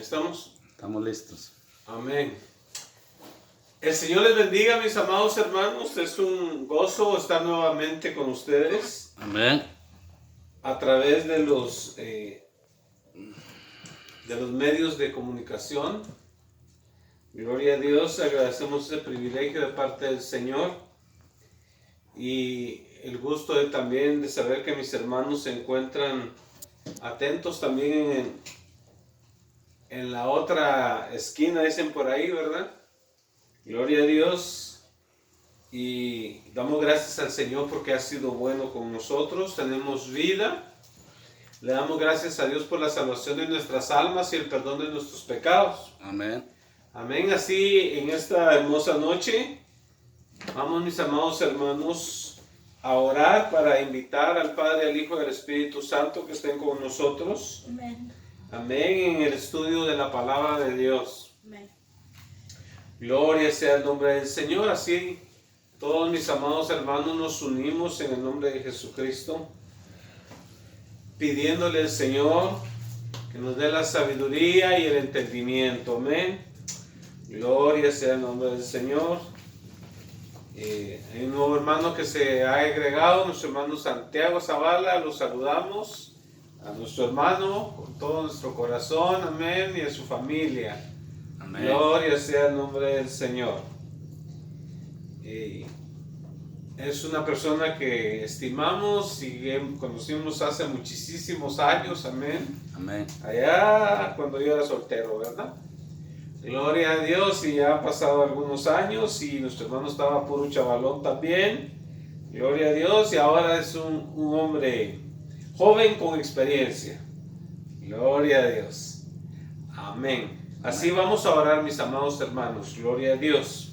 ¿Estamos? Estamos listos. Amén. El Señor les bendiga, mis amados hermanos. Es un gozo estar nuevamente con ustedes. Amén. A través de los medios de comunicación. Gloria a Dios, agradecemos ese privilegio de parte del Señor. Y el gusto también de saber que mis hermanos se encuentran atentos también en la otra esquina, dicen por ahí, ¿verdad? Gloria a Dios. Y damos gracias al Señor porque ha sido bueno con nosotros. Tenemos vida. Le damos gracias a Dios por la salvación de nuestras almas y el perdón de nuestros pecados. Amén. Amén. Así en esta hermosa noche, vamos mis amados hermanos a orar para invitar al Padre, al Hijo y al Espíritu Santo que estén con nosotros. Amén. Amén. En el estudio de la palabra de Dios. Amén. Gloria sea el nombre del Señor. Así todos mis amados hermanos nos unimos en el nombre de Jesucristo, pidiéndole al Señor que nos dé la sabiduría y el entendimiento. Amén. Gloria sea el nombre del Señor. Hay un nuevo hermano que se ha agregado, nuestro hermano Santiago Zavala. Los saludamos a nuestro hermano con todo nuestro corazón. Amén. Y a su familia. Amén. Gloria sea el nombre del Señor. Es una persona que estimamos y conocimos hace muchísimos años. Amén. Amén. Allá cuando yo era soltero, ¿verdad? Gloria a Dios, y ya han pasado algunos años y nuestro hermano estaba puro chavalón también. Gloria a Dios, y ahora es un hombre joven con experiencia. Gloria a Dios. Amén. Así vamos a orar, mis amados hermanos. Gloria a Dios.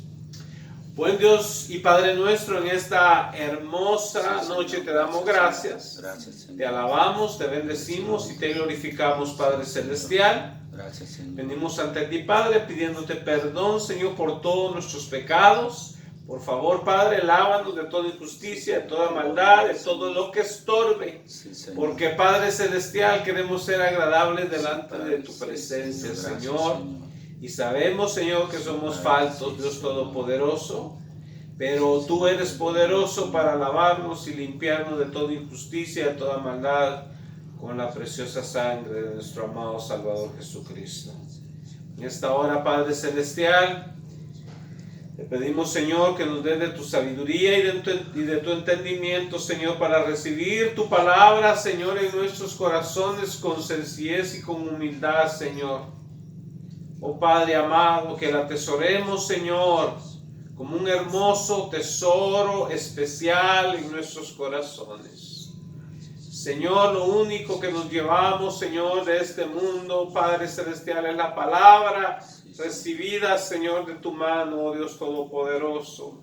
Buen Dios y Padre nuestro, en esta hermosa noche te damos gracias. Gracias, Señor. Te alabamos, te bendecimos y te glorificamos, Padre Celestial. Gracias, Señor. Venimos ante ti, Padre, pidiéndote perdón, Señor, por todos nuestros pecados. Por favor, Padre, lávanos de toda injusticia, de toda maldad, de todo lo que estorbe. Sí, Señor. Porque, Padre Celestial, queremos ser agradables delante de tu Sí, presencia, gracias, Señor. Y sabemos, Señor, que somos faltos, Dios Todopoderoso. Pero tú eres poderoso para lavarnos y limpiarnos de toda injusticia, de toda maldad, con la preciosa sangre de nuestro amado Salvador Jesucristo. En esta hora, Padre Celestial, te pedimos, Señor, que nos des de tu sabiduría y de tu entendimiento, Señor, para recibir tu palabra, Señor, en nuestros corazones con sencillez y con humildad, Señor. Oh Padre amado, que la atesoremos, Señor, como un hermoso tesoro especial en nuestros corazones. Señor, lo único que nos llevamos, Señor, de este mundo, Padre Celestial, es la palabra recibida, Señor, de tu mano, oh Dios Todopoderoso.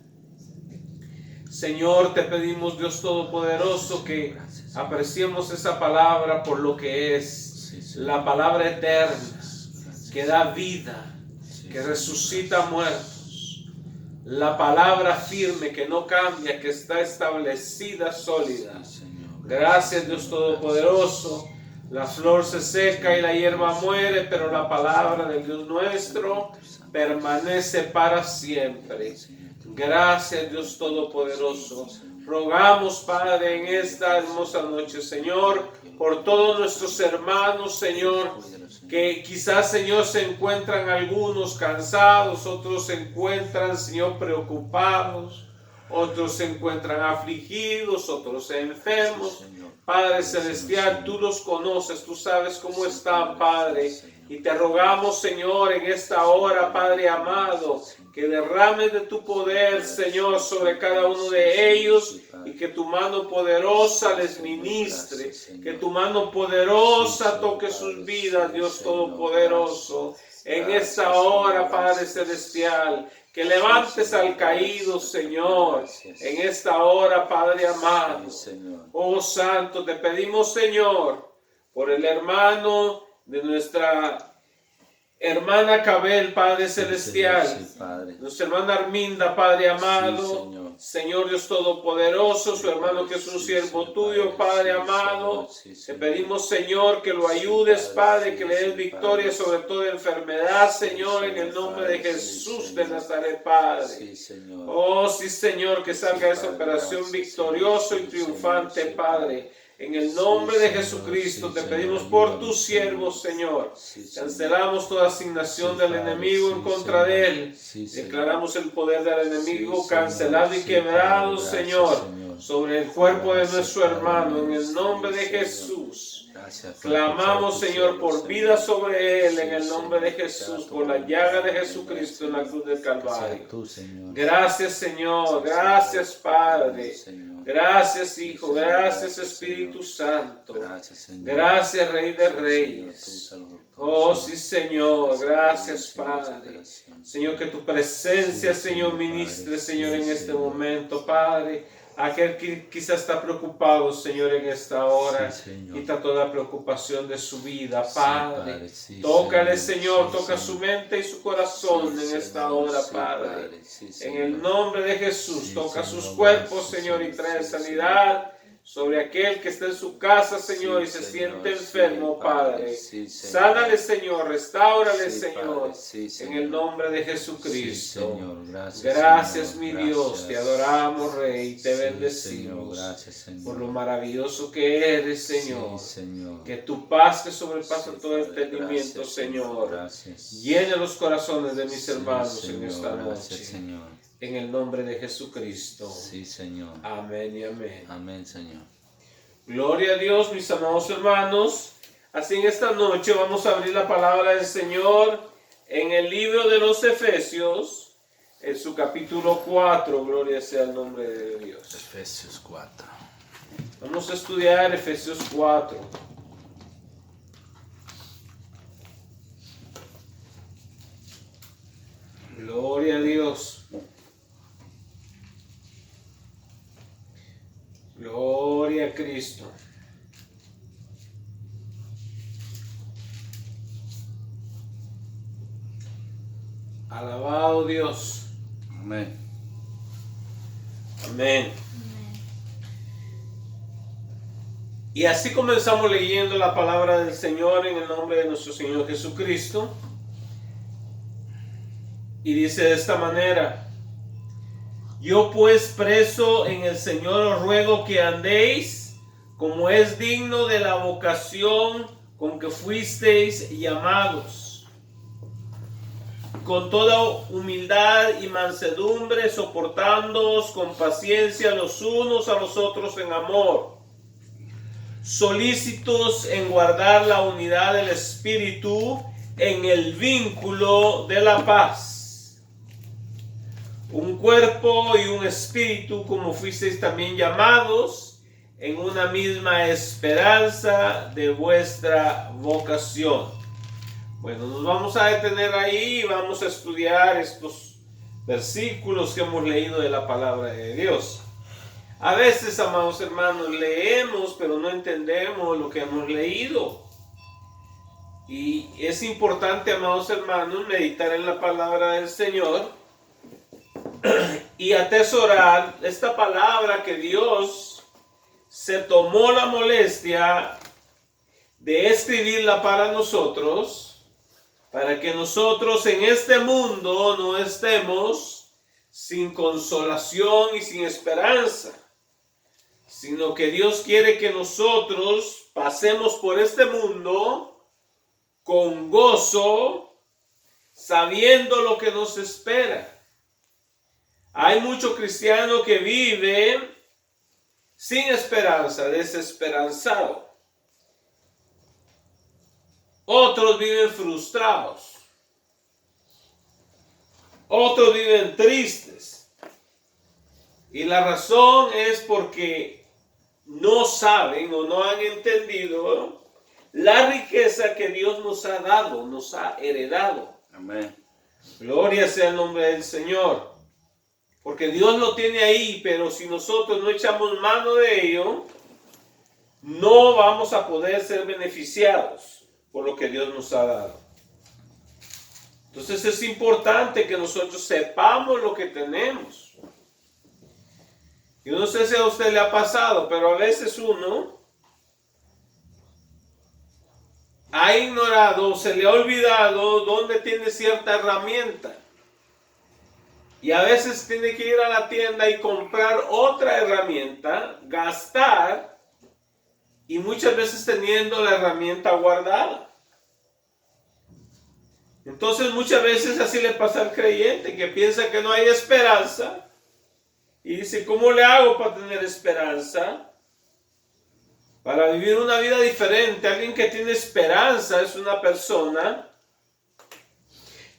Señor, te pedimos, Dios Todopoderoso, que apreciemos esa palabra por lo que es, la palabra eterna, que da vida, que resucita muertos, la palabra firme, que no cambia, que está establecida, sólida. Gracias, Dios Todopoderoso. La flor se seca y la hierba muere, pero la palabra del Dios nuestro permanece para siempre. Gracias, Dios Todopoderoso. Rogamos, Padre, en esta hermosa noche, Señor, por todos nuestros hermanos, Señor, que quizás, Señor, se encuentran algunos cansados, otros se encuentran, Señor, preocupados, otros se encuentran afligidos, otros enfermos. Padre Celestial, tú los conoces, tú sabes cómo están, Padre. Y te rogamos, Señor, en esta hora, Padre amado, que derrames de tu poder, Señor, sobre cada uno de ellos y que tu mano poderosa les ministre, que tu mano poderosa toque sus vidas, Dios Todopoderoso. En esta hora, Padre Celestial, que levantes al caído, Señor, en esta hora, Padre amado. Oh Santo, te pedimos, Señor, por el hermano de nuestra hermana Cabel, Padre Celestial, nuestra hermana Arminda, Padre amado, Señor Dios Todopoderoso, su hermano que es un siervo tuyo, Padre amado. Te pedimos, Señor, que lo ayudes, Padre, que le des victoria sobre toda enfermedad, Señor, en el nombre de Jesús de Nazaret, Padre. Oh, sí, Señor, que salga esa operación victorioso y triunfante, Padre. En el nombre de Jesucristo te pedimos por tus siervos, Señor. Cancelamos toda asignación del enemigo en contra de él. Declaramos el poder del enemigo cancelado y quebrado, Señor, sobre el cuerpo de nuestro hermano. En el nombre de Jesús. Clamamos, Señor, por vida sobre él, en el nombre de Jesús, por la llaga de Jesucristo en la cruz del Calvario. Gracias, Señor. Gracias, Padre. Gracias, Hijo. Gracias, Espíritu Santo. Gracias, Rey de Reyes. Oh, sí, Señor. Gracias, Padre. Señor, que tu presencia, Señor, ministre, Señor, en este momento, Padre. Aquel que quizás está preocupado, Señor, en esta hora, quita toda preocupación de su vida, Padre. Tócale, Señor, toca su mente y su corazón en esta hora, Padre. En el nombre de Jesús, toca sus cuerpos, Señor, y trae sanidad sobre aquel que está en su casa, Señor, y se siente enfermo, Padre. Sánale, Señor, restáurale, Señor, en el nombre de Jesucristo. Gracias, mi Dios, te adoramos, Rey, te bendecimos por lo maravilloso que eres, Señor. Que tu paz que sobrepasa todo entendimiento, Señor, llene los corazones de mis hermanos en esta noche. En el nombre de Jesucristo. Sí, Señor. Amén y amén. Amén, Señor. Gloria a Dios, mis amados hermanos. Así en esta noche vamos a abrir la palabra del Señor en el libro de los Efesios, en su capítulo 4. Gloria sea el nombre de Dios. Efesios 4. Vamos a estudiar Efesios 4. Gloria a Dios. Gloria a Cristo. Alabado Dios. Amén. Amén. Y así comenzamos leyendo la palabra del Señor en el nombre de nuestro Señor Jesucristo. Y dice de esta manera: yo pues preso en el Señor os ruego que andéis como es digno de la vocación con que fuisteis llamados, con toda humildad y mansedumbre, soportándoos con paciencia los unos a los otros en amor, solícitos en guardar la unidad del Espíritu en el vínculo de la paz. Un cuerpo y un espíritu, como fuisteis también llamados, en una misma esperanza de vuestra vocación. Bueno, nos vamos a detener ahí y vamos a estudiar estos versículos que hemos leído de la palabra de Dios. A veces, amados hermanos, leemos, pero no entendemos lo que hemos leído. Y es importante, amados hermanos, meditar en la palabra del Señor y atesorar esta palabra que Dios se tomó la molestia de escribirla para nosotros, para que nosotros en este mundo no estemos sin consolación y sin esperanza, sino que Dios quiere que nosotros pasemos por este mundo con gozo, sabiendo lo que nos espera. Hay muchos cristianos que viven sin esperanza, desesperanzados. Otros viven frustrados. Otros viven tristes. Y la razón es porque no saben o no han entendido la riqueza que Dios nos ha dado, nos ha heredado. Amén. Gloria sea el nombre del Señor. Porque Dios lo tiene ahí, pero si nosotros no echamos mano de ello, no vamos a poder ser beneficiados por lo que Dios nos ha dado. Entonces es importante que nosotros sepamos lo que tenemos. Yo no sé si a usted le ha pasado, pero a veces uno ha ignorado, se le ha olvidado dónde tiene cierta herramienta. Y a veces tiene que ir a la tienda y comprar otra herramienta, gastar, y muchas veces teniendo la herramienta guardada. Entonces muchas veces así le pasa al creyente, que piensa que no hay esperanza, y dice, ¿cómo le hago para tener esperanza? Para vivir una vida diferente. Alguien que tiene esperanza es una persona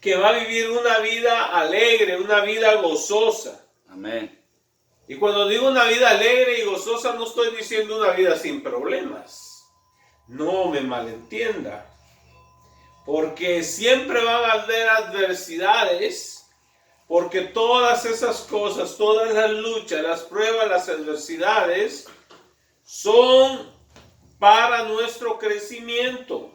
que va a vivir una vida alegre, una vida gozosa. Amén. Y cuando digo una vida alegre y gozosa, no estoy diciendo una vida sin problemas. No me malentienda. Porque siempre van a haber adversidades, porque todas esas cosas, todas las luchas, las pruebas, las adversidades, son para nuestro crecimiento.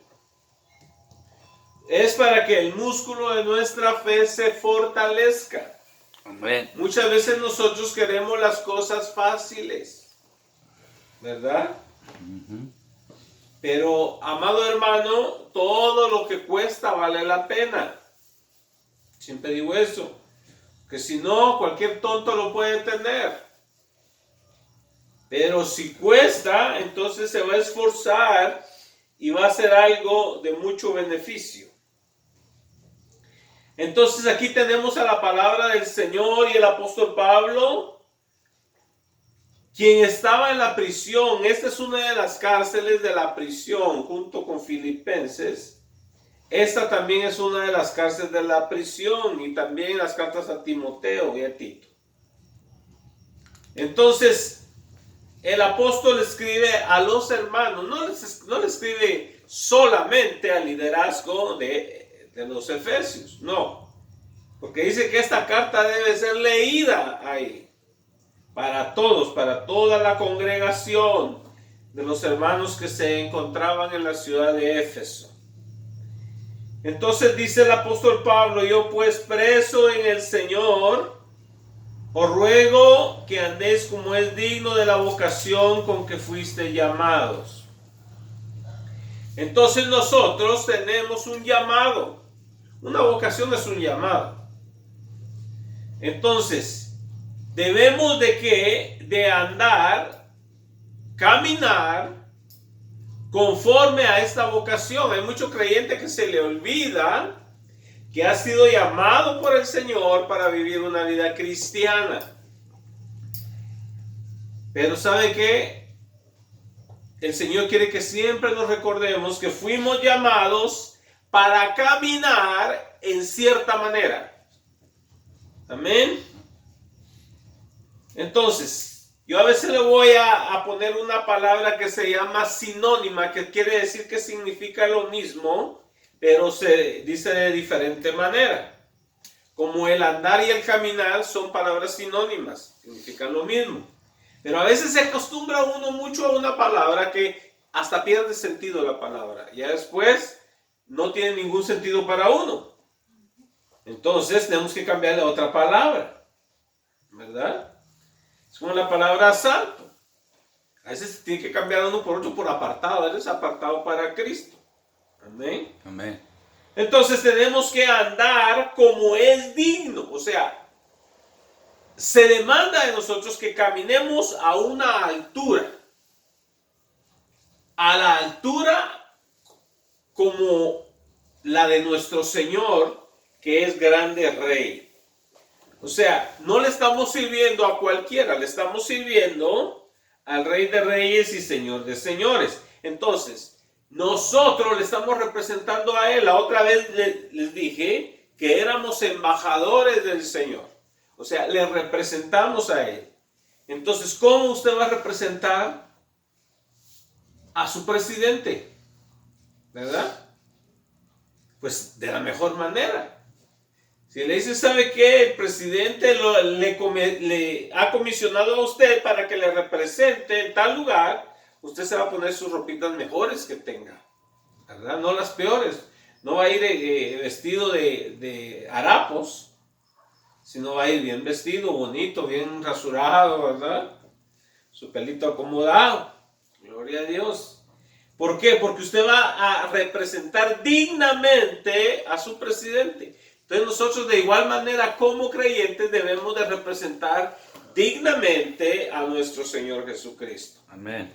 Es para que el músculo de nuestra fe se fortalezca. Amén. Muchas veces nosotros queremos las cosas fáciles, ¿verdad? Pero, amado hermano, todo lo que cuesta vale la pena. Siempre digo eso, que si no, cualquier tonto lo puede tener. Pero si cuesta, entonces se va a esforzar y va a ser algo de mucho beneficio. Entonces aquí tenemos a la palabra del Señor y el apóstol Pablo, quien estaba en la prisión. Esta es una de las cárceles de la prisión, junto con Filipenses. Esta también es una de las cárceles de la prisión, y también las cartas a Timoteo y a Tito. Entonces, el apóstol escribe a los hermanos, no le escribe solamente al liderazgo de los efesios, no, porque dice que esta carta debe ser leída ahí, para todos, para toda la congregación de los hermanos que se encontraban en la ciudad de Éfeso. Entonces dice el apóstol Pablo: yo pues, preso en el Señor, os ruego que andéis como es digno de la vocación con que fuiste llamados. Entonces nosotros tenemos un llamado. Una vocación es un llamado. Entonces, debemos de andar, caminar conforme a esta vocación. Hay muchos creyentes que se le olvida que ha sido llamado por el Señor para vivir una vida cristiana. Pero ¿sabe qué? El Señor quiere que siempre nos recordemos que fuimos llamados para caminar en cierta manera. Amén. Entonces, yo a veces le voy a poner una palabra que se llama sinónima, que quiere decir que significa lo mismo, pero se dice de diferente manera. Como el andar y el caminar son palabras sinónimas, significan lo mismo. Pero a veces se acostumbra uno mucho a una palabra que hasta pierde sentido la palabra. Ya después no tiene ningún sentido para uno. Entonces tenemos que cambiarle a otra palabra, ¿verdad? Es como la palabra santo. A veces tiene que cambiar uno por otro, por apartado. Eres apartado para Cristo. Amén. Amén. Entonces tenemos que andar como es digno. O sea, se demanda de nosotros que caminemos a una altura. A la altura como la de nuestro Señor, que es grande Rey. O sea, no le estamos sirviendo a cualquiera, le estamos sirviendo al Rey de Reyes y Señor de Señores. Entonces, nosotros le estamos representando a Él. La otra vez les dije que éramos embajadores del Señor. O sea, le representamos a Él. Entonces, ¿cómo usted va a representar a su presidente? ¿Verdad? Pues de la mejor manera. Si le dice, ¿sabe qué? El presidente le ha comisionado a usted para que le represente en tal lugar, usted se va a poner sus ropitas mejores que tenga, ¿verdad? No las peores. No va a ir vestido de harapos, sino va a ir bien vestido, bonito, bien rasurado, ¿verdad? su pelito acomodado. Gloria a Dios. ¿Por qué? Porque usted va a representar dignamente a su presidente. Entonces nosotros de igual manera como creyentes debemos de representar dignamente a nuestro Señor Jesucristo. Amén.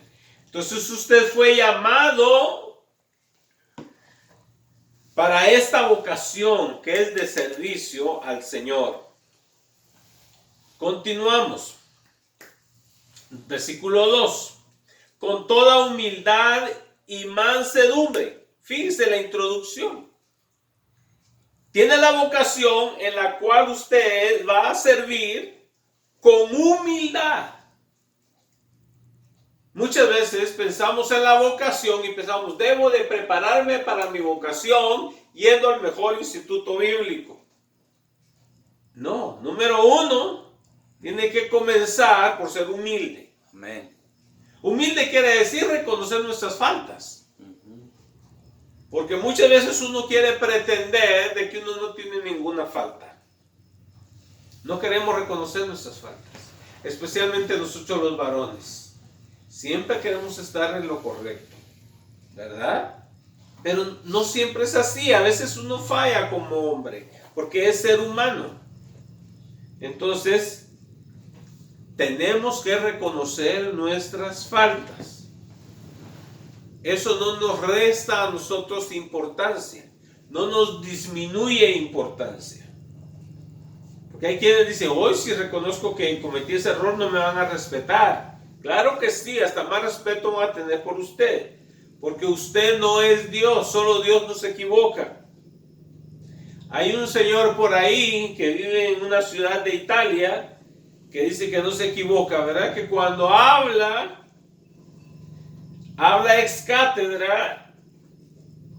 Entonces usted fue llamado para esta vocación que es de servicio al Señor. Continuamos. Versículo 2. Con toda humildad y mansedumbre. Fíjese la introducción. Tiene la vocación en la cual usted va a servir con humildad. Muchas veces pensamos en la vocación y pensamos, debo de prepararme para mi vocación yendo al mejor instituto bíblico. No, número uno, tiene que comenzar por ser humilde. Amén. Humilde quiere decir reconocer nuestras faltas. Porque muchas veces uno quiere pretender de que uno no tiene ninguna falta. No queremos reconocer nuestras faltas, especialmente nosotros los varones. Siempre queremos estar en lo correcto, ¿verdad? Pero no siempre es así. A veces uno falla como hombre, porque es ser humano. Entonces, tenemos que reconocer nuestras faltas. Eso no nos resta a nosotros importancia, no nos disminuye importancia. Porque hay quienes dicen, hoy si reconozco que cometí ese error no me van a respetar. Claro que sí, hasta más respeto van a tener por usted, porque usted no es Dios, solo Dios no se equivoca. Hay un señor por ahí que vive en una ciudad de Italia que dice que no se equivoca, ¿verdad? Que cuando habla ex cátedra,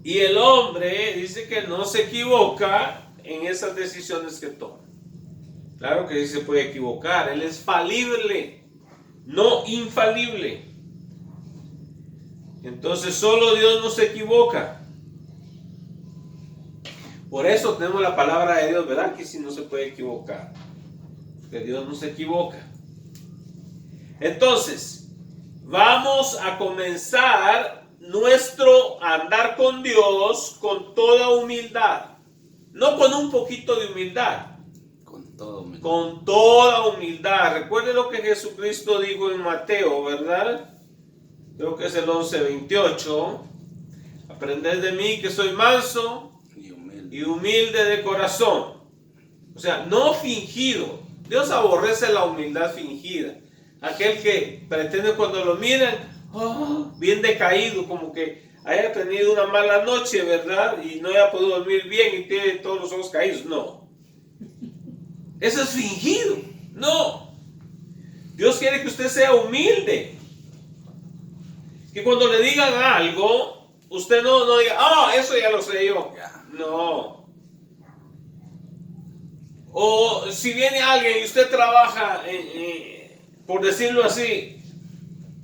y el hombre dice que no se equivoca en esas decisiones que toma. Claro que sí se puede equivocar, él es falible, no infalible. Entonces solo Dios no se equivoca. Por eso tenemos la palabra de Dios, ¿verdad? Que si no se puede equivocar, porque Dios no se equivoca. Entonces, vamos a comenzar nuestro andar con Dios con toda humildad. No con un poquito de humildad. Con toda humildad. Con toda humildad. Recuerde lo que Jesucristo dijo en Mateo, ¿verdad? Creo que es el 11:28. Aprended de mí que soy manso y humilde de corazón. O sea, no fingido. Dios aborrece la humildad fingida. Aquel que pretende cuando lo miran, bien decaído, como que haya tenido una mala noche, ¿verdad? Y no haya podido dormir bien y tiene todos los ojos caídos. No. Eso es fingido. No. Dios quiere que usted sea humilde. Que cuando le digan algo, usted no diga, eso ya lo sé yo. No. O si viene alguien y usted trabaja, por decirlo así,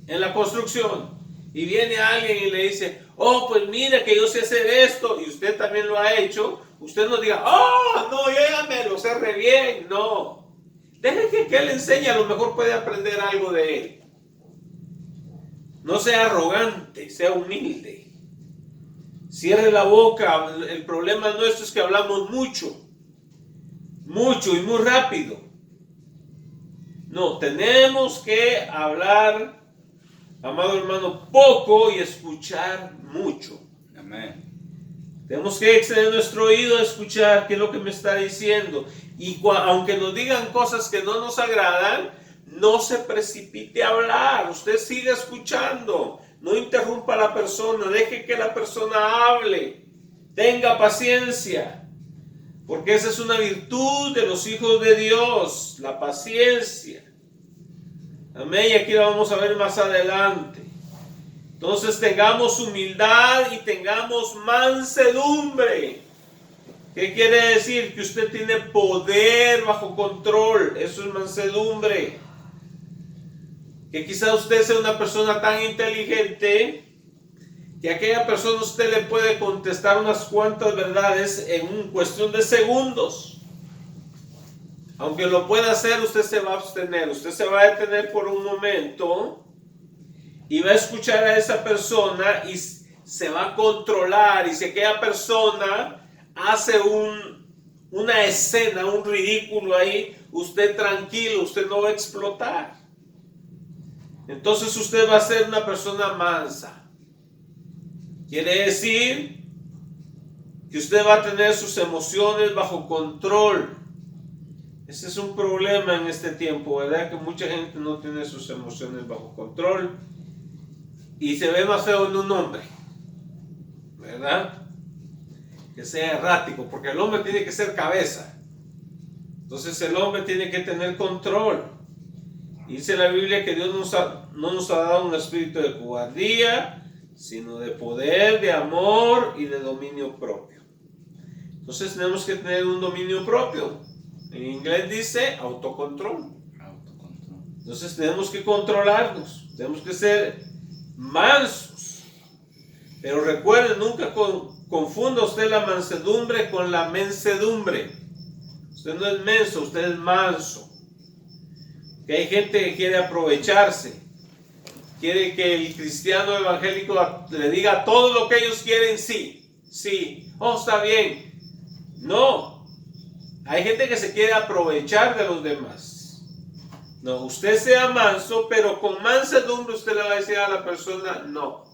en la construcción, y viene alguien y le dice, pues mira que yo sé hacer esto, y usted también lo ha hecho, usted no diga, no, yo ya me lo sé re bien. No. Deje que él enseñe, a lo mejor puede aprender algo de él. No sea arrogante, sea humilde. Cierre la boca. El problema nuestro es que hablamos mucho y muy rápido. No, tenemos que hablar, amado hermano, poco y escuchar mucho. Amén. Tenemos que extender nuestro oído a escuchar qué es lo que me está diciendo. Y aunque nos digan cosas que no nos agradan, no se precipite a hablar. Usted sigue escuchando. No interrumpa a la persona. Deje que la persona hable. Tenga paciencia. Porque esa es una virtud de los hijos de Dios. La paciencia. Amén. Y aquí la vamos a ver más adelante. Entonces tengamos humildad y tengamos mansedumbre. ¿Qué quiere decir? Que usted tiene poder bajo control. Eso es mansedumbre. Que quizá usted sea una persona tan inteligente que a aquella persona usted le puede contestar unas cuantas verdades en cuestión de segundos. Aunque lo pueda hacer, usted se va a abstener. Usted se va a detener por un momento y va a escuchar a esa persona y se va a controlar. Y si aquella persona hace una escena, un ridículo ahí, usted tranquilo, usted no va a explotar. Entonces usted va a ser una persona mansa. Quiere decir que usted va a tener sus emociones bajo control. Ese es un problema en este tiempo, ¿verdad? Que mucha gente no tiene sus emociones bajo control y se ve más feo en un hombre, ¿verdad? Que sea errático, porque el hombre tiene que ser cabeza. Entonces el hombre tiene que tener control. Dice la Biblia que Dios no nos ha dado un espíritu de cobardía, sino de poder, de amor y de dominio propio. Entonces tenemos que tener un dominio propio. En inglés dice autocontrol. Entonces tenemos que controlarnos, tenemos que ser mansos. Pero recuerden, nunca confunda usted la mansedumbre con la mensedumbre. Usted no es menso, usted es manso. Que hay gente que quiere aprovecharse, quiere que el cristiano evangélico le diga todo lo que ellos quieren, sí, oh, está bien. No. Hay gente que se quiere aprovechar de los demás. No, usted sea manso, pero con mansedumbre usted le va a decir a la persona, no.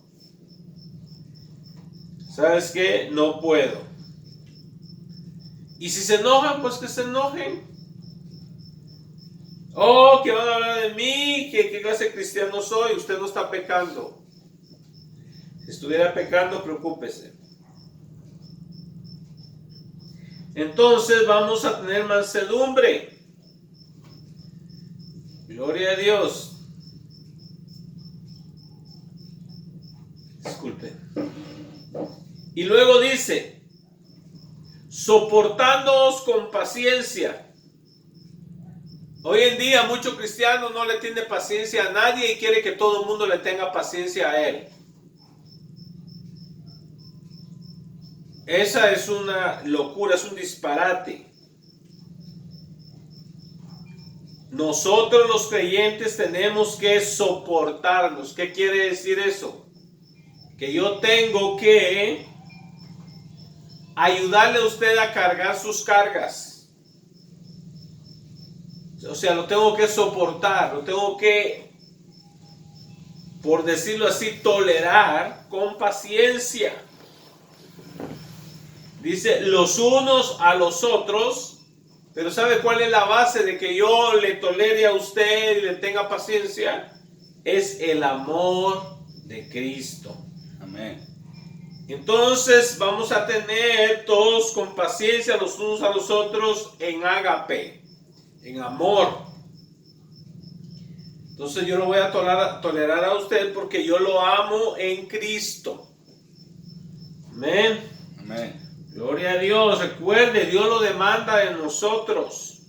¿Sabes qué? No puedo. Y si se enojan, pues que se enojen. Oh, que van a hablar de mí, ¿qué clase de cristiano soy? Usted no está pecando. Si estuviera pecando, preocúpese. Entonces vamos a tener mansedumbre. Gloria a Dios. Disculpe. Y luego dice, soportándoos con paciencia. Hoy en día muchos cristianos no le tienen paciencia a nadie y quiere que todo el mundo le tenga paciencia a él. Esa es una locura, es un disparate. Nosotros los creyentes tenemos que soportarnos. ¿Qué quiere decir eso? Que yo tengo que ayudarle a usted a cargar sus cargas. O sea, lo tengo que soportar, lo tengo que, por decirlo así, tolerar con paciencia. Dice, los unos a los otros, pero ¿sabe cuál es la base de que yo le tolere a usted y le tenga paciencia? Es el amor de Cristo. Amén. Entonces vamos a tener todos con paciencia los unos a los otros en ágape, en amor. Entonces yo lo voy a tolerar a usted porque yo lo amo en Cristo. Amén. Amén. Gloria a Dios. Recuerde, Dios lo demanda de nosotros,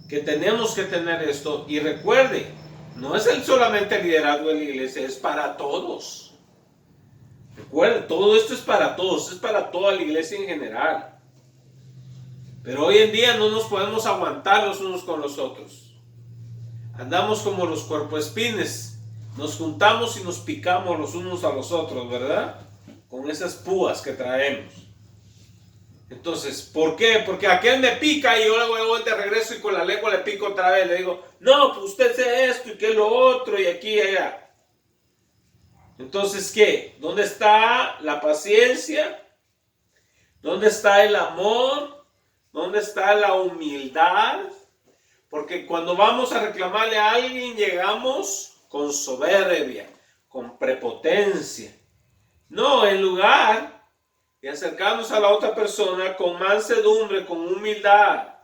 que tenemos que tener esto. Y recuerde, no es solamente el liderazgo de la iglesia, es para todos. Recuerde, todo esto es para todos, es para toda la iglesia en general. Pero hoy en día no nos podemos aguantar los unos con los otros. Andamos como los cuerpoespines, nos juntamos y nos picamos los unos a los otros, ¿verdad? Con esas púas que traemos. Entonces, ¿por qué? Porque aquel me pica y yo luego voy de regreso y con la lengua le pico otra vez. Le digo, no, pues usted hace esto y que lo otro y aquí y allá. Entonces, ¿qué? ¿Dónde está la paciencia? ¿Dónde está el amor? ¿Dónde está la humildad? Porque cuando vamos a reclamarle a alguien, llegamos con soberbia, con prepotencia. No, en lugar de acercarnos a la otra persona con mansedumbre, con humildad.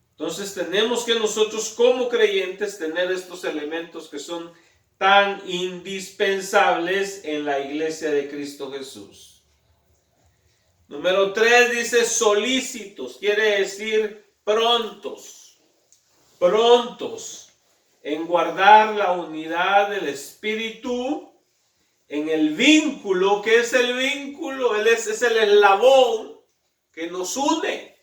Entonces tenemos que nosotros como creyentes tener estos elementos que son tan indispensables en la iglesia de Cristo Jesús. Número 3 dice solícitos, quiere decir prontos, prontos en guardar la unidad del espíritu, en el vínculo. ¿Qué es el vínculo? Es el eslabón que nos une.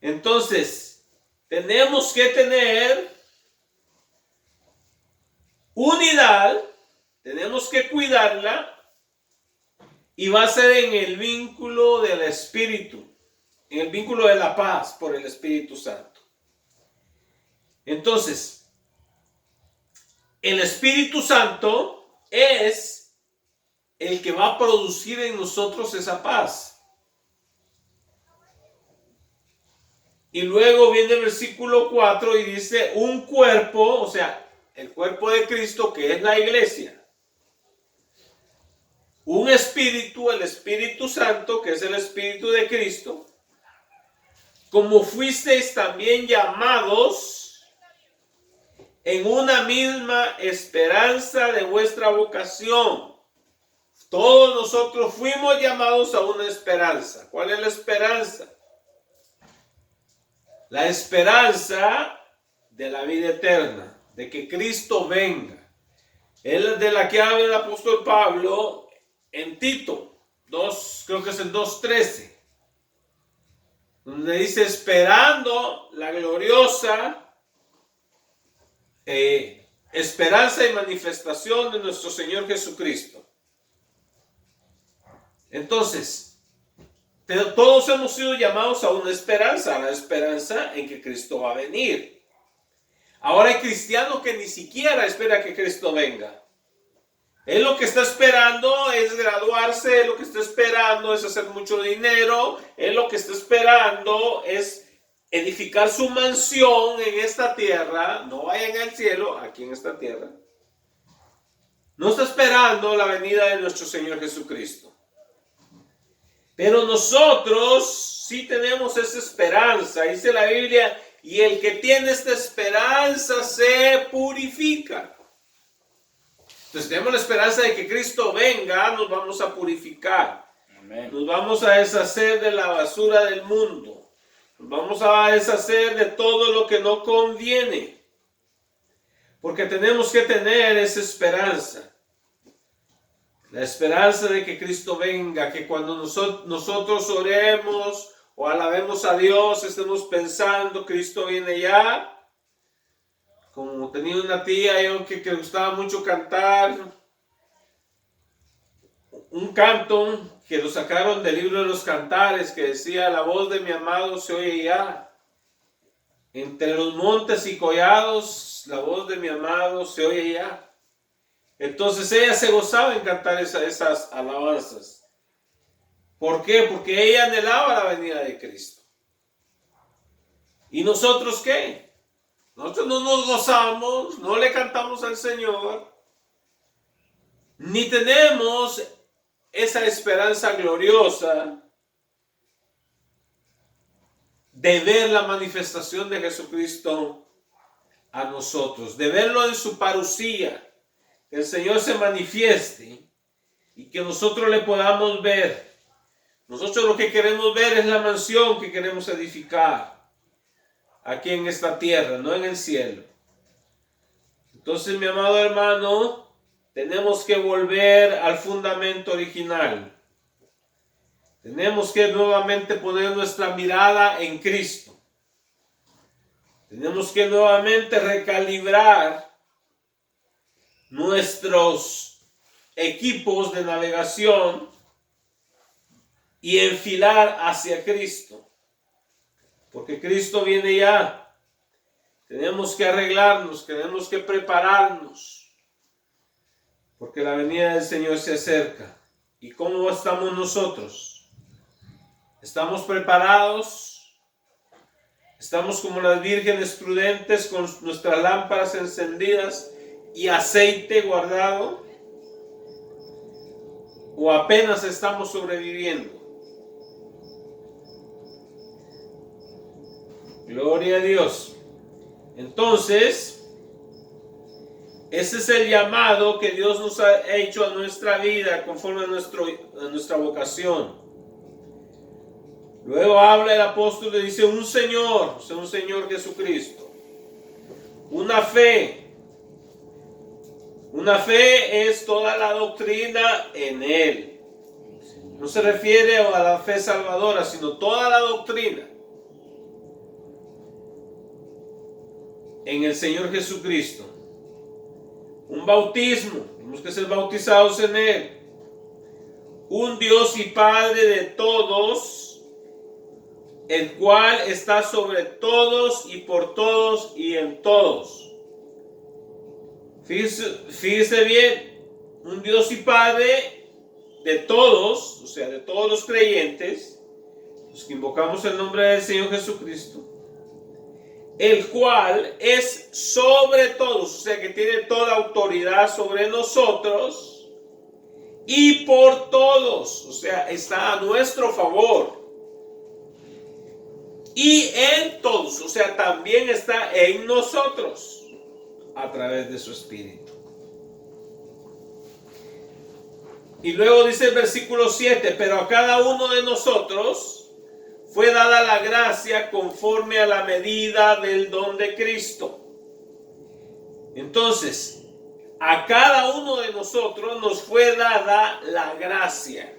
Entonces, tenemos que tener unidad, tenemos que cuidarla, y va a ser en el vínculo del Espíritu, en el vínculo de la paz por el Espíritu Santo. Entonces, el Espíritu Santo es el que va a producir en nosotros esa paz. Y luego viene el versículo 4 y dice un cuerpo, o sea, el cuerpo de Cristo, que es la iglesia. Un espíritu, el Espíritu Santo, que es el Espíritu de Cristo. Como fuisteis también llamados en una misma esperanza de vuestra vocación. Todos nosotros fuimos llamados a una esperanza. ¿Cuál es la esperanza? La esperanza de la vida eterna, de que Cristo venga. Es de la que habla el apóstol Pablo en Tito 2, creo que es el 2:13, donde dice esperando la gloriosa esperanza y manifestación de nuestro Señor Jesucristo. Entonces, todos hemos sido llamados a una esperanza, a la esperanza en que Cristo va a venir. Ahora hay cristianos que ni siquiera esperan que Cristo venga. Él lo que está esperando es graduarse, él lo que está esperando es hacer mucho dinero, él lo que está esperando es edificar su mansión en esta tierra, no vayan al cielo, aquí en esta tierra. No está esperando la venida de nuestro Señor Jesucristo. Pero nosotros sí tenemos esa esperanza, dice la Biblia, y el que tiene esta esperanza se purifica. Entonces tenemos la esperanza de que Cristo venga, nos vamos a purificar. Amén. Nos vamos a deshacer de la basura del mundo. Nos vamos a deshacer de todo lo que no conviene. Porque tenemos que tener esa esperanza. La esperanza de que Cristo venga, que cuando nosotros oremos o alabemos a Dios, estemos pensando, Cristo viene ya. Como tenía una tía yo que le gustaba mucho cantar un canto que lo sacaron del libro de los cantares, que decía: la voz de mi amado se oye ya, entre los montes y collados, la voz de mi amado se oye ya. Entonces ella se gozaba en cantar esas alabanzas. ¿Por qué? Porque ella anhelaba la venida de Cristo. ¿Y nosotros qué? Nosotros no nos gozamos, no le cantamos al Señor, ni tenemos esa esperanza gloriosa de ver la manifestación de Jesucristo a nosotros, de verlo en su parucía, que el Señor se manifieste y que nosotros le podamos ver. Nosotros lo que queremos ver es la mansión que queremos edificar aquí en esta tierra, no en el cielo. Entonces, mi amado hermano, tenemos que volver al fundamento original. Tenemos que nuevamente poner nuestra mirada en Cristo. Tenemos que nuevamente recalibrar nuestros equipos de navegación y enfilar hacia Cristo. Porque Cristo viene ya. Tenemos que arreglarnos, tenemos que prepararnos. Porque la venida del Señor se acerca. ¿Y cómo estamos nosotros? ¿Estamos preparados? ¿Estamos como las vírgenes prudentes con nuestras lámparas encendidas y aceite guardado? ¿O apenas estamos sobreviviendo? Gloria a Dios. Entonces, ese es el llamado que Dios nos ha hecho a nuestra vida conforme a nuestra vocación. Luego habla el apóstol y dice un Señor, o sea, un Señor Jesucristo. Una fe. Una fe es toda la doctrina en Él. No se refiere a la fe salvadora, sino toda la doctrina. en el Señor Jesucristo. Un bautismo, tenemos que ser bautizados en Él. Un Dios y Padre de todos, el cual está sobre todos y por todos y en todos. Fíjese bien, un Dios y Padre de todos, o sea, de todos los creyentes, los que invocamos el nombre del Señor Jesucristo, el cual es sobre todos, o sea, que tiene toda autoridad sobre nosotros y por todos, o sea, está a nuestro favor. Y en todos, o sea, también está en nosotros a través de su Espíritu. Y luego dice el versículo 7, pero a cada uno de nosotros fue dada la gracia conforme a la medida del don de Cristo. Entonces, a cada uno de nosotros nos fue dada la gracia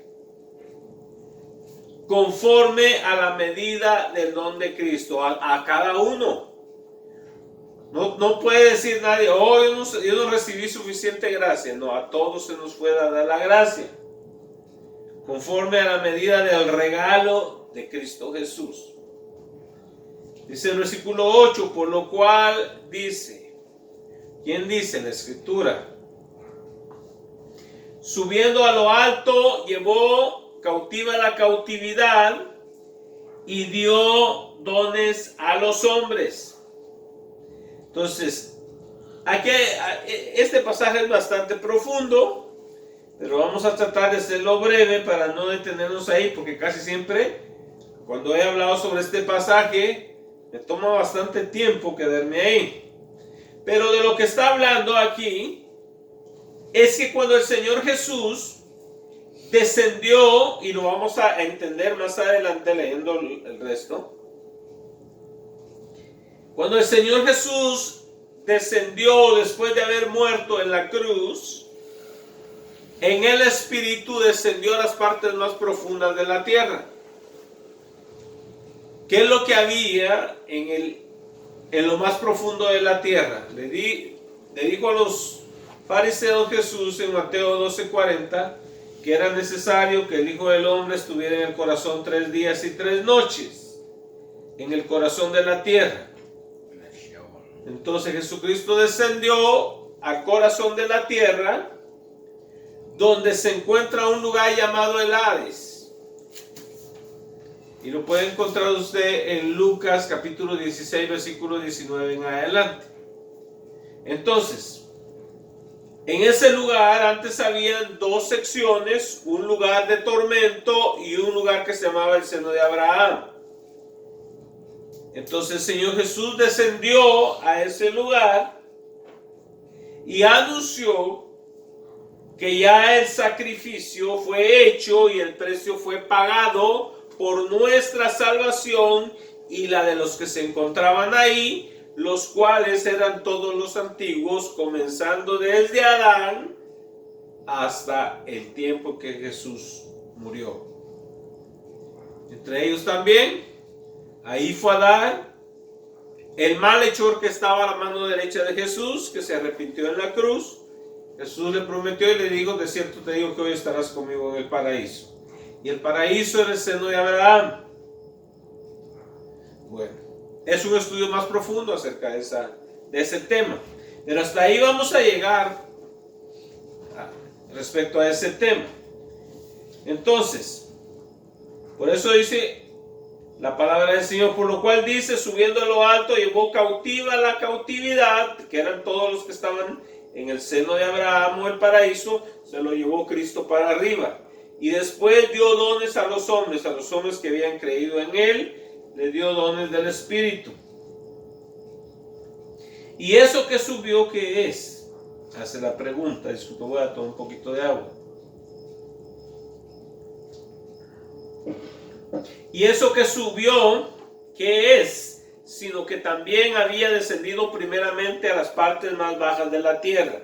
conforme a la medida del don de Cristo. A cada uno. No puede decir nadie, oh, yo no recibí suficiente gracia. No, a todos se nos fue dada la gracia conforme a la medida del regalo de Cristo Jesús. Dice el versículo 8, por lo cual dice, ¿quién dice? La Escritura. Subiendo a lo alto, llevó cautiva la cautividad y dio dones a los hombres. Entonces, aquí, este pasaje es bastante profundo, pero vamos a tratar de hacerlo breve para no detenernos ahí, porque casi siempre cuando he hablado sobre este pasaje me toma bastante tiempo quedarme ahí. Pero de lo que está hablando aquí es que cuando el Señor Jesús descendió, y lo vamos a entender más adelante leyendo el resto, cuando el Señor Jesús descendió después de haber muerto en la cruz, en el Espíritu descendió a las partes más profundas de la tierra. ¿Qué es lo que había en lo más profundo de la tierra? Le dijo a los fariseos Jesús en Mateo 12:40 que era necesario que el Hijo del Hombre estuviera en el corazón 3 días y 3 noches, en el corazón de la tierra. Entonces Jesucristo descendió al corazón de la tierra, donde se encuentra un lugar llamado el Hades. Y lo puede encontrar usted en Lucas capítulo 16, versículo 19 en adelante. Entonces, en ese lugar antes habían 2 secciones, un lugar de tormento y un lugar que se llamaba el seno de Abraham. Entonces el Señor Jesús descendió a ese lugar y anunció que ya el sacrificio fue hecho y el precio fue pagado por nuestra salvación y la de los que se encontraban ahí, los cuales eran todos los antiguos, comenzando desde Adán hasta el tiempo que Jesús murió. Entre ellos también, ahí fue Adán, el malhechor que estaba a la mano derecha de Jesús, que se arrepintió en la cruz. Jesús le prometió y le dijo, de cierto te digo que hoy estarás conmigo en el paraíso. Y el paraíso era el seno de Abraham. Bueno, es un estudio más profundo acerca de ese tema. Pero hasta ahí vamos a llegar respecto a ese tema. Entonces, por eso dice la palabra del Señor, por lo cual dice, subiendo a lo alto, llevó cautiva la cautividad, que eran todos los que estaban en el seno de Abraham o el paraíso, se lo llevó Cristo para arriba. Y después dio dones a los hombres que habían creído en Él, le dio dones del Espíritu. ¿Y eso que subió qué es? Hace la pregunta, disculpe, voy a tomar un poquito de agua. ¿Y eso que subió qué es? Sino que también había descendido primeramente a las partes más bajas de la tierra.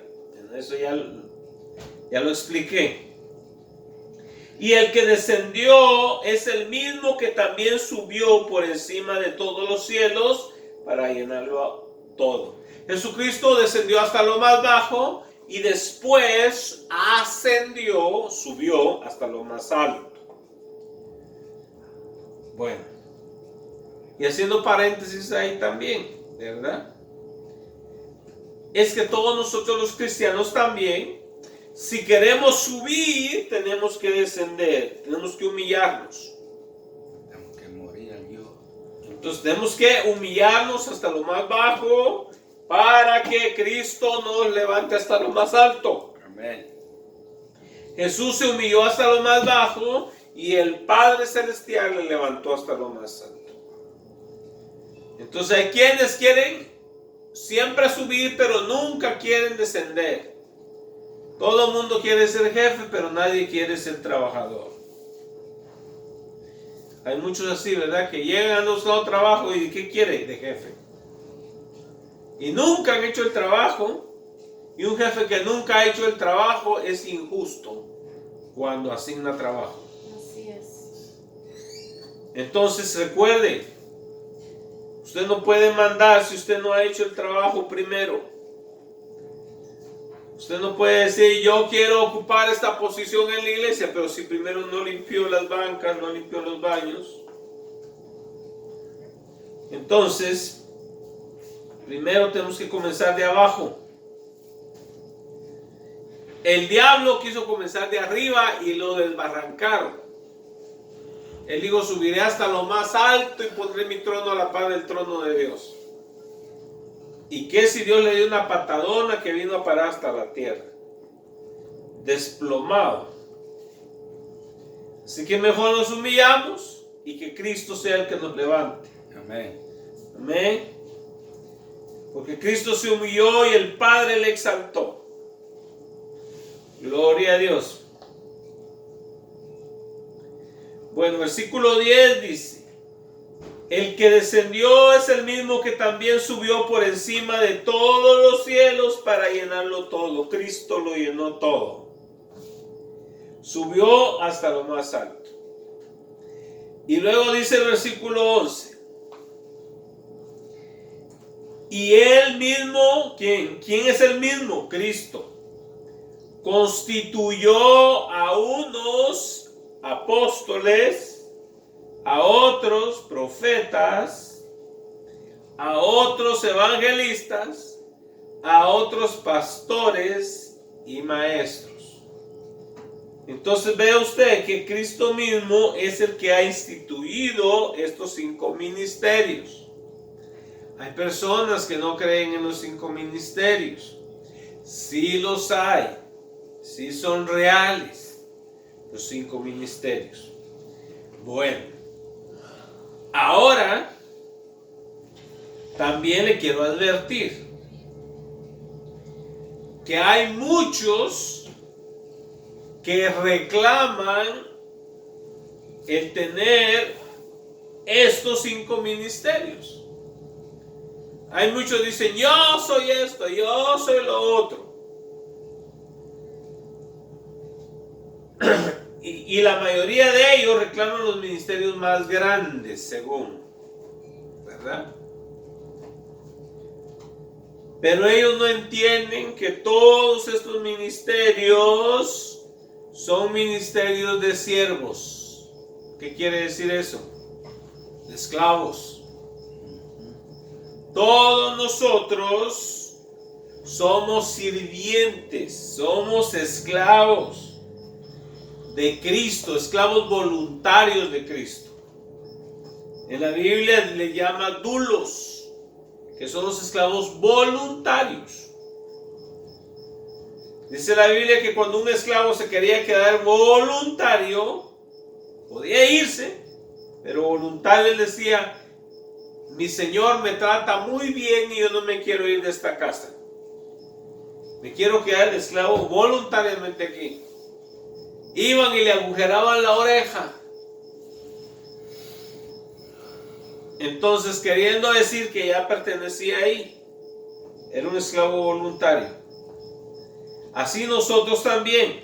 Eso ya lo expliqué. Y el que descendió es el mismo que también subió por encima de todos los cielos para llenarlo todo. Jesucristo descendió hasta lo más bajo y después ascendió, subió hasta lo más alto. Bueno, y haciendo paréntesis ahí también, ¿verdad? Es que todos nosotros los cristianos también, si queremos subir, tenemos que descender, tenemos que humillarnos. Tenemos que morir al yo. Entonces tenemos que humillarnos hasta lo más bajo para que Cristo nos levante hasta lo más alto. Amén. Jesús se humilló hasta lo más bajo y el Padre Celestial le levantó hasta lo más alto. Entonces hay quienes quieren siempre subir, pero nunca quieren descender. Todo el mundo quiere ser jefe, pero nadie quiere ser trabajador. Hay muchos así, ¿verdad? Que llegan a buscar trabajo y ¿qué quieren de jefe? Y nunca han hecho el trabajo. Y un jefe que nunca ha hecho el trabajo es injusto cuando asigna trabajo. Así es. Entonces recuerde, usted no puede mandar si usted no ha hecho el trabajo primero. Usted no puede decir, yo quiero ocupar esta posición en la iglesia, pero si primero no limpió las bancas, no limpió los baños. Entonces, primero tenemos que comenzar de abajo. El diablo quiso comenzar de arriba y lo desbarrancaron. Él dijo, subiré hasta lo más alto y pondré mi trono a la par del trono de Dios. ¿Y qué si Dios le dio una patadona que vino a parar hasta la tierra? Desplomado. Así que mejor nos humillamos y que Cristo sea el que nos levante. Amén. Amén. Porque Cristo se humilló y el Padre le exaltó. Gloria a Dios. Bueno, versículo 10 dice, el que descendió es el mismo que también subió por encima de todos los cielos para llenarlo todo. Cristo lo llenó todo. Subió hasta lo más alto. Y luego dice el versículo 11. Y él mismo, ¿quién? ¿Quién es el mismo? Cristo. Constituyó a unos apóstoles, a otros profetas, a otros evangelistas, a otros pastores y maestros. Entonces ve usted que Cristo mismo es el que ha instituido estos 5 ministerios. Hay personas que no creen en los 5 ministerios. Sí los hay. Sí son reales los 5 ministerios. Bueno, ahora también le quiero advertir que hay muchos que reclaman el tener estos 5 ministerios. Hay muchos que dicen, yo soy esto, yo soy lo otro. Y la mayoría de ellos reclaman los ministerios más grandes, según, ¿verdad? Pero ellos no entienden que todos estos ministerios son ministerios de siervos. ¿Qué quiere decir eso? De esclavos. Todos nosotros somos sirvientes, somos esclavos de Cristo, esclavos voluntarios de Cristo. En la Biblia le llama dulos, que son los esclavos voluntarios. Dice la Biblia que cuando un esclavo se quería quedar voluntario, podía irse, pero voluntario le decía, mi Señor me trata muy bien y yo no me quiero ir de esta casa. Me quiero quedar de esclavo voluntariamente aquí. Iban y le agujeraban la oreja. Entonces, queriendo decir que ya pertenecía ahí, era un esclavo voluntario. Así nosotros también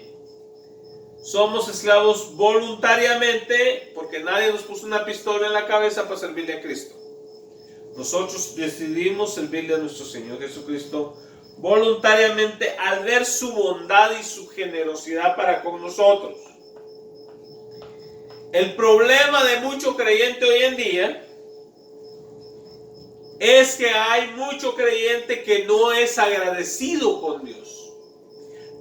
somos esclavos voluntariamente, porque nadie nos puso una pistola en la cabeza para servirle a Cristo. Nosotros decidimos servirle a nuestro Señor Jesucristo voluntariamente al ver su bondad y su generosidad para con nosotros. El problema de mucho creyente hoy en día es que hay mucho creyente que no es agradecido con Dios,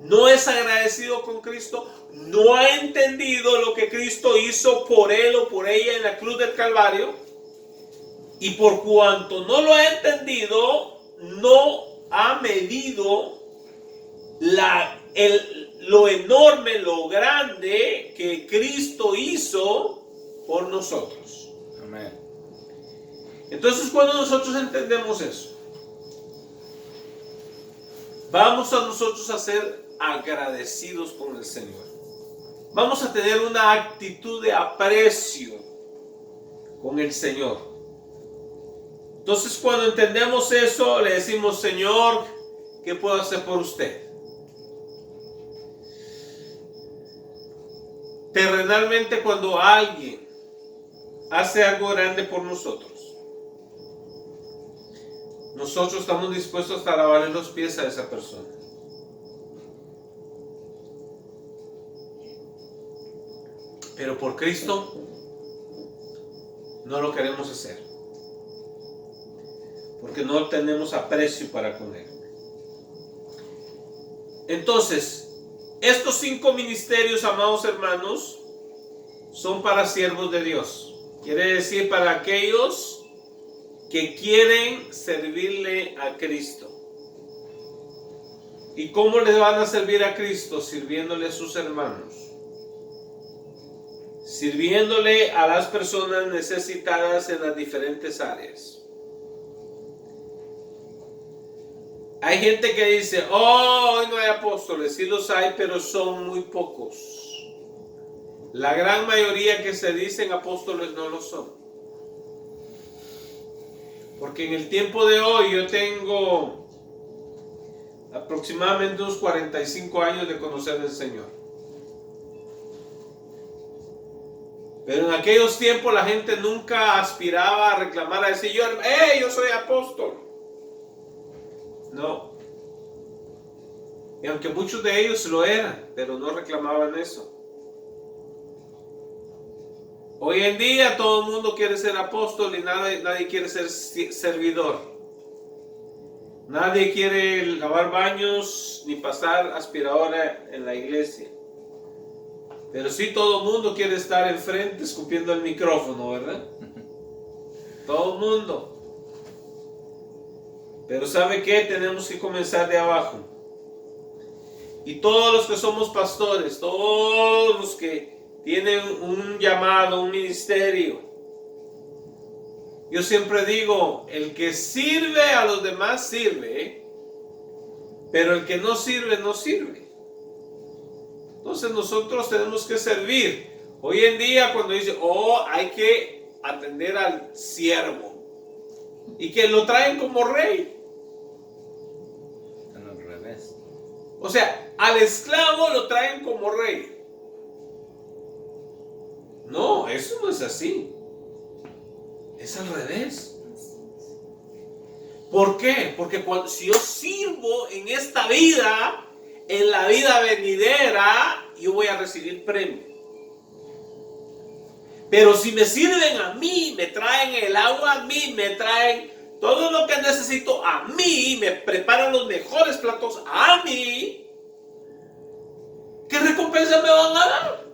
no es agradecido con Cristo, no ha entendido lo que Cristo hizo por él o por ella en la cruz del Calvario, y por cuanto no lo ha entendido, no ha medido lo enorme, lo grande que Cristo hizo por nosotros. Amén. Entonces, cuando nosotros entendemos eso, vamos a nosotros a ser agradecidos con el Señor. Vamos a tener una actitud de aprecio con el Señor. Entonces, cuando entendemos eso, le decimos: Señor, ¿qué puedo hacer por usted? Terrenalmente, cuando alguien hace algo grande por nosotros, nosotros estamos dispuestos a lavarle los pies a esa persona. Pero por Cristo no lo queremos hacer, porque no tenemos aprecio para con Él. Entonces, estos 5 ministerios, amados hermanos, son para siervos de Dios. Quiere decir, para aquellos que quieren servirle a Cristo. ¿Y cómo le van a servir a Cristo? Sirviéndole a sus hermanos, sirviéndole a las personas necesitadas en las diferentes áreas. Hay gente que dice: oh, hoy no hay apóstoles. Sí los hay, pero son muy pocos. La gran mayoría que se dicen apóstoles no lo son. Porque en el tiempo de hoy yo tengo aproximadamente unos 45 años de conocer al Señor. Pero en aquellos tiempos la gente nunca aspiraba a reclamar, a decir: yo soy apóstol. No. Y aunque muchos de ellos lo eran, pero no reclamaban eso. Hoy en día todo el mundo quiere ser apóstol y nadie quiere ser servidor. Nadie quiere lavar baños ni pasar aspiradora en la iglesia. Pero sí, todo el mundo quiere estar enfrente escupiendo el micrófono, ¿verdad? Todo el mundo. Pero ¿sabe qué? Tenemos que comenzar de abajo. Y todos los que somos pastores, todos los que tienen un llamado, un ministerio, yo siempre digo: el que sirve a los demás sirve, pero el que no sirve, no sirve. Entonces nosotros tenemos que servir. Hoy en día, cuando dice: oh, hay que atender al siervo, y que lo traen como rey. Al revés. O sea, al esclavo lo traen como rey. No, eso no es así. Es al revés. ¿Por qué? Porque si yo sirvo en esta vida, en la vida venidera, yo voy a recibir premio. Pero si me sirven a mí, me traen el agua a mí, me traen todo lo que necesito a mí, me preparan los mejores platos a mí, ¿qué recompensa me van a dar?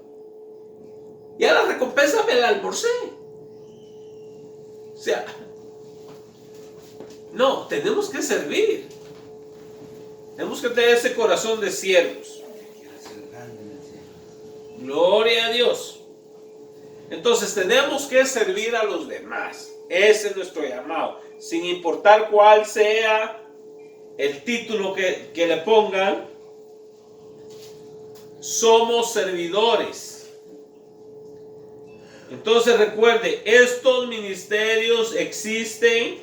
Ya la recompensa me la almorcé. O sea, no, tenemos que servir. Tenemos que tener ese corazón de siervos. Gloria a Dios. Entonces tenemos que servir a los demás. Ese es nuestro llamado. Sin importar cuál sea el título que le pongan, somos servidores. Entonces recuerde, estos ministerios existen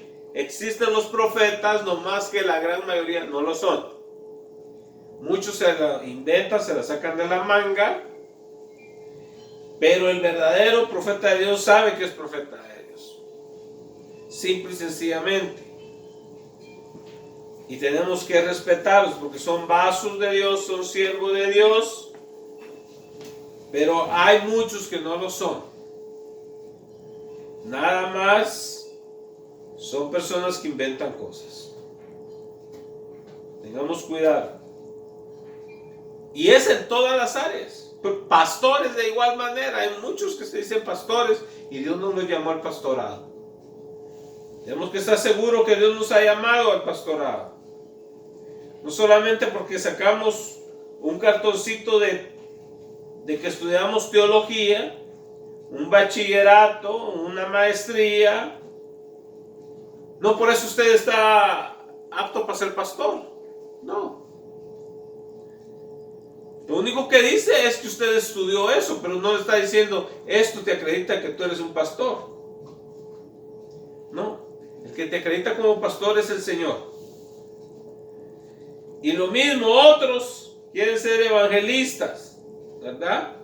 los profetas, no más que la gran mayoría no lo son. Muchos se la inventan, se la sacan de la manga, pero el verdadero profeta de Dios sabe que es profeta de Dios. simple y sencillamente. Y tenemos que respetarlos porque son vasos de Dios, son siervos de Dios. Pero hay muchos que no lo son. Nada más son personas que inventan cosas. Tengamos cuidado. Y es en todas las áreas. Pastores de igual manera. Hay muchos que se dicen pastores y Dios no los llamó al pastorado. Tenemos que estar seguros que Dios nos ha llamado al pastorado. No solamente porque sacamos un cartoncito de que estudiamos teología, un bachillerato, una maestría. No por eso usted está apto para ser pastor. No. Lo único que dice es que usted estudió eso, pero no le está diciendo esto te acredita que tú eres un pastor. No. El que te acredita como pastor es el Señor. Y lo mismo otros quieren ser evangelistas, ¿verdad?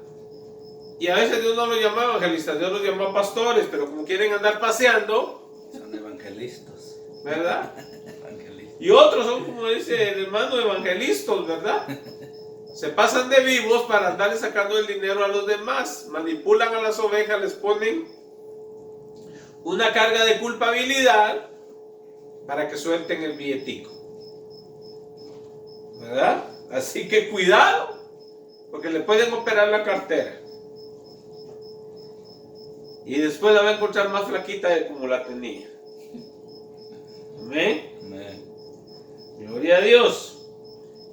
Y a veces Dios no los llama evangelistas, Dios los llama pastores, pero como quieren andar paseando, son evangelistas, ¿verdad? evangelistas. Y otros son, como dice el hermano, evangelistas, ¿verdad? Se pasan de vivos para andarle sacando el dinero a los demás, manipulan a las ovejas, les ponen una carga de culpabilidad para que suelten el billetico, ¿verdad? Así que cuidado, porque le pueden operar la cartera. Y después la va a encontrar más flaquita de como la tenía. Amén. Amén. Gloria a Dios.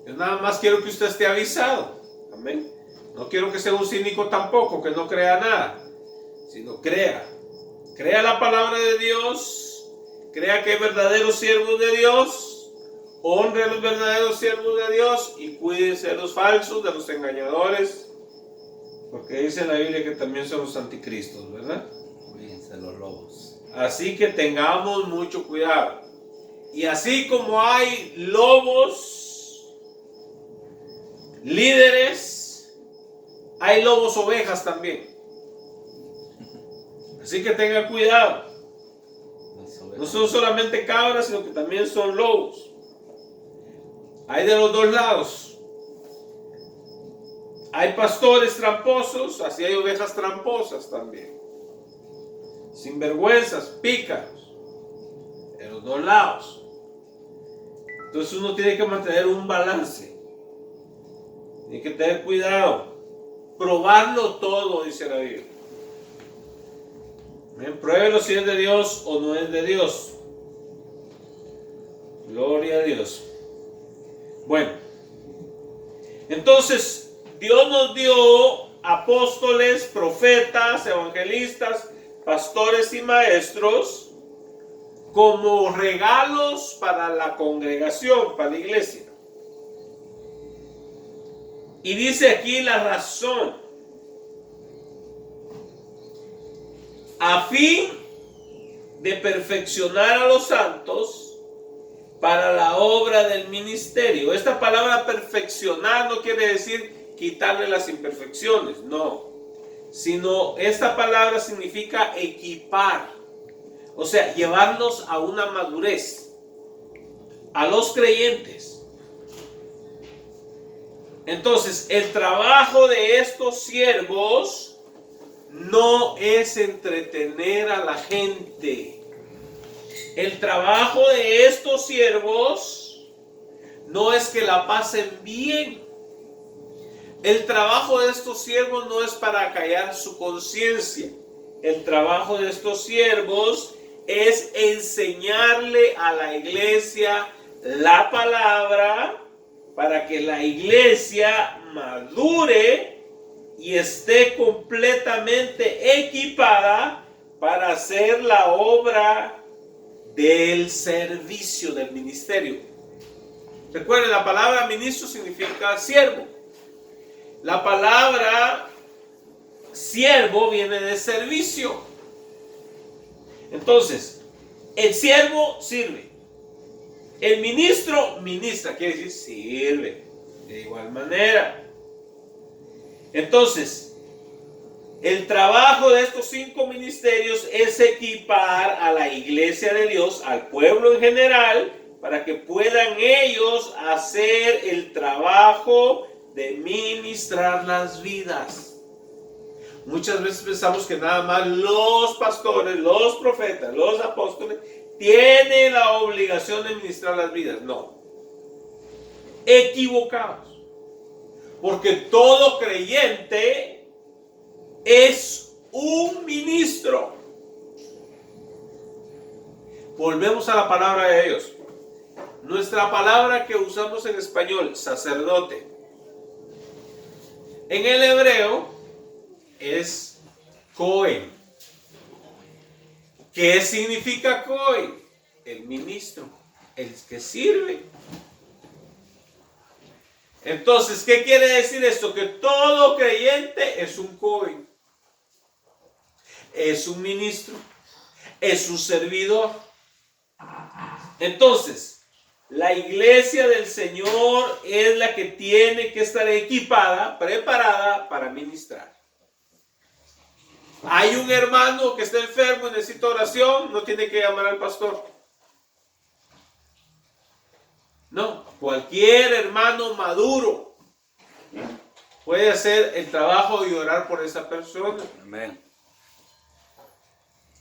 Yo nada más quiero que usted esté avisado. Amén. No quiero que sea un cínico tampoco, que no crea nada, sino crea. Crea la palabra de Dios. Crea que hay verdaderos siervos de Dios. Honre a los verdaderos siervos de Dios y cuídese de los falsos, de los engañadores, porque dice la Biblia que también son los anticristos, ¿verdad? Cuídense de los lobos. Así que tengamos mucho cuidado. Y así como hay lobos líderes, hay lobos ovejas también. Así que tenga cuidado. No son solamente cabras, sino que también son lobos. Hay de los dos lados. Hay pastores tramposos, así hay ovejas tramposas también. Sinvergüenzas, pícaros. De los dos lados. Entonces uno tiene que mantener un balance. Tiene que tener cuidado. Probarlo todo, dice la Biblia. Pruébelo si es de Dios o no es de Dios. Gloria a Dios. Bueno, entonces Dios nos dio apóstoles, profetas, evangelistas, pastores y maestros como regalos para la congregación, para la iglesia. Y dice aquí la razón: a fin de perfeccionar a los santos para la obra del ministerio. Esta palabra perfeccionar no quiere decir quitarle las imperfecciones, no, sino esta palabra significa equipar, o sea, llevarnos a una madurez, a los creyentes. Entonces, el trabajo de estos siervos no es entretener a la gente. El trabajo de estos siervos no es que la pasen bien. El trabajo de estos siervos no es para callar su conciencia. El trabajo de estos siervos es enseñarle a la iglesia la palabra para que la iglesia madure y esté completamente equipada para hacer la obra del servicio, del ministerio. Recuerden, la palabra ministro significa siervo. La palabra siervo viene de servicio. Entonces, el siervo sirve. El ministro ministra, quiere decir sirve. De igual manera. Entonces, El trabajo de estos 5 ministerios es equipar a la iglesia de Dios, al pueblo en general, para que puedan ellos hacer el trabajo de ministrar las vidas. Muchas veces pensamos que nada más los pastores, los profetas, los apóstoles tienen la obligación de ministrar las vidas. No. Equivocados. Porque todo creyente es un ministro. Volvemos a la palabra de Dios. Nuestra palabra que usamos en español, sacerdote, en el hebreo es Cohen. ¿Qué significa Cohen? El ministro, el que sirve. Entonces, ¿qué quiere decir esto? Que todo creyente es un Cohen, es un ministro, es un servidor. Entonces, la iglesia del Señor es la que tiene que estar equipada, preparada para ministrar. Hay un hermano que está enfermo y necesita oración, no tiene que llamar al pastor. No, cualquier hermano maduro puede hacer el trabajo y orar por esa persona. Amén.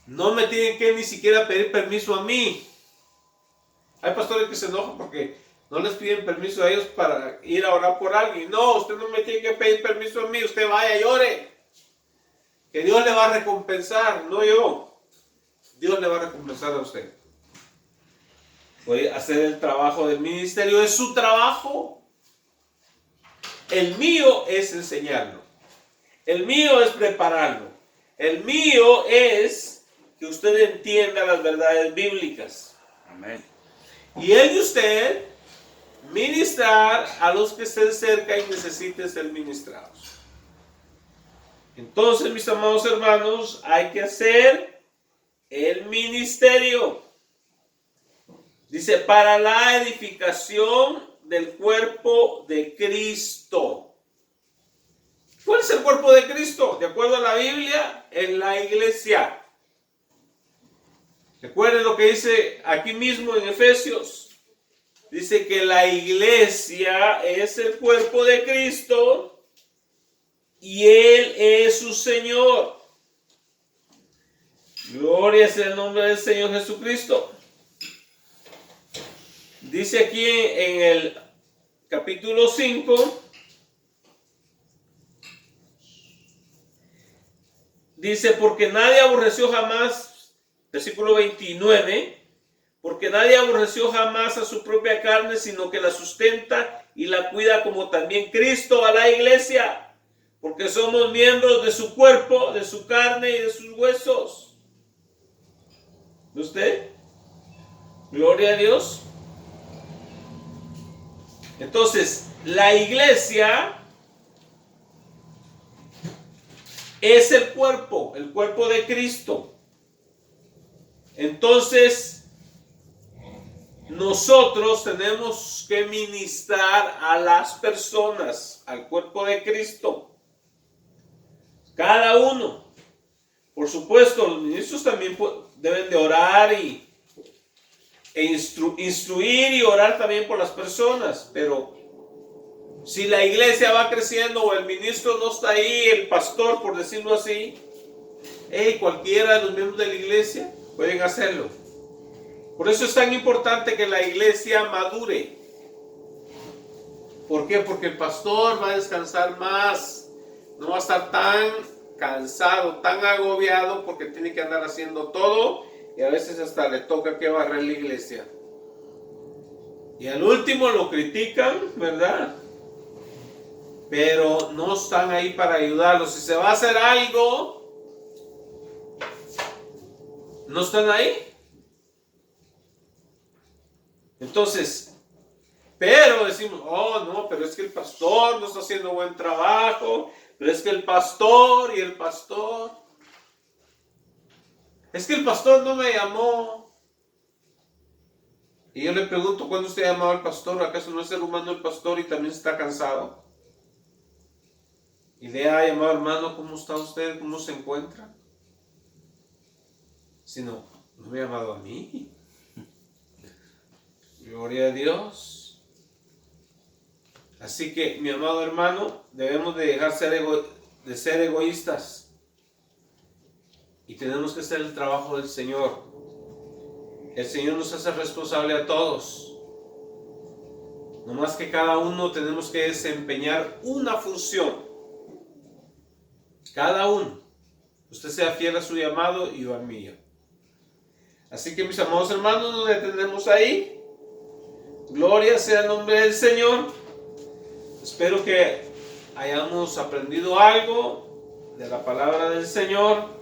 No me tienen que ni siquiera pedir permiso a mí. Hay pastores que se enojan porque no les piden permiso a ellos para ir a orar por alguien. No, usted no me tiene que pedir permiso a mí, usted vaya y ore. Que Dios le va a recompensar, no yo. Dios le va a recompensar a usted. Puede hacer el trabajo del ministerio, es su trabajo. El mío es enseñarlo. El mío es prepararlo. El mío es que usted entienda las verdades bíblicas. Amén. Y el de usted, ministrar a los que estén cerca y necesiten ser ministrados. Entonces, mis amados hermanos, hay que hacer el ministerio. Dice, para la edificación del cuerpo de Cristo. ¿Cuál es el cuerpo de Cristo? De acuerdo a la Biblia, es la iglesia. Recuerden lo que dice aquí mismo en Efesios. Dice que la iglesia es el cuerpo de Cristo y Él es su Señor. Gloria sea el nombre del Señor Jesucristo. Dice aquí en el capítulo 5, dice, porque nadie aborreció jamás, versículo 29, porque nadie aborreció jamás a su propia carne, sino que la sustenta y la cuida, como también Cristo a la iglesia, porque somos miembros de su cuerpo, de su carne y de sus huesos. ¿De usted? Gloria a Dios. Entonces, la iglesia es el cuerpo de Cristo. Entonces, nosotros tenemos que ministrar a las personas, al cuerpo de Cristo. Cada uno. Por supuesto, los ministros también deben de orar instruir y orar también por las personas, pero si la iglesia va creciendo o el ministro no está ahí, el pastor, por decirlo así, cualquiera de los miembros de la iglesia pueden hacerlo. Por eso es tan importante que la iglesia madure. ¿Por qué? Porque el pastor va a descansar más, no va a estar tan cansado, tan agobiado, porque tiene que andar haciendo todo. Y a veces hasta le toca que barrer la iglesia. Y al último lo critican, ¿verdad? Pero no están ahí para ayudarlos. Si se va a hacer algo, no están ahí. Entonces, pero decimos, oh no, pero es que el pastor no está haciendo buen trabajo. Pero es que el pastor y el pastor. Es que el pastor no me llamó. Y yo le pregunto, ¿cuándo usted ha llamado al pastor? ¿Acaso no es ser humano el pastor y también está cansado? Y le ha llamado, hermano, ¿cómo está usted? ¿Cómo se encuentra? Sino, no me ha llamado a mí. Gloria a Dios. Así que, mi amado hermano, debemos de dejar de ser egoístas. Y tenemos que hacer el trabajo del Señor. El Señor nos hace responsable a todos. No más que cada uno tenemos que desempeñar una función. Cada uno. Usted sea fiel a su llamado y yo al mío. Así que, mis amados hermanos, nos detenemos ahí. Gloria sea el nombre del Señor. Espero que hayamos aprendido algo de la palabra del Señor.